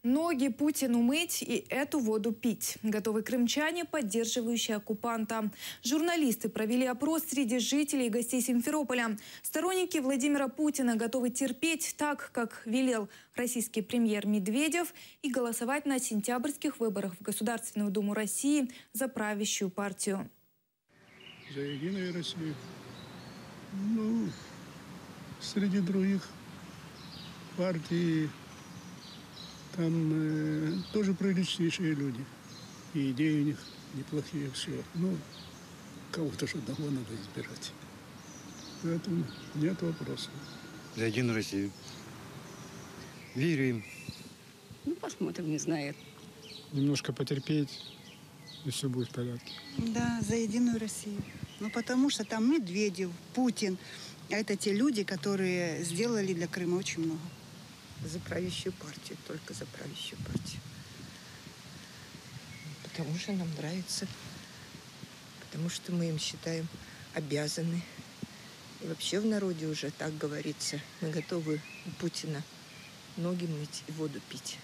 Ноги Путину мыть и эту воду пить. Готовы крымчане, поддерживающие оккупанта. Журналисты провели опрос среди жителей и гостей Симферополя. Сторонники Владимира Путина готовы терпеть так, как велел российский премьер Медведев, и голосовать на сентябрьских выборах в Государственную Думу России за правящую партию. За Единую Россию. Ну, среди других партий там тоже приличнейшие люди. И идеи у них неплохие, все. Ну, кого-то же одного надо избирать. Поэтому нет вопросов. За Единую Россию. Верю им. Ну, посмотрим, не знаю. Немножко потерпеть, и все будет в порядке. Да, за Единую Россию. Ну, потому что там Медведев, Путин. А это те люди, которые сделали для Крыма очень много. За правящую партию, только за правящую партию. Потому что нам нравится. Потому что мы им считаем обязаны. И вообще в народе уже так говорится. Мы готовы у Путина ноги мыть и воду пить.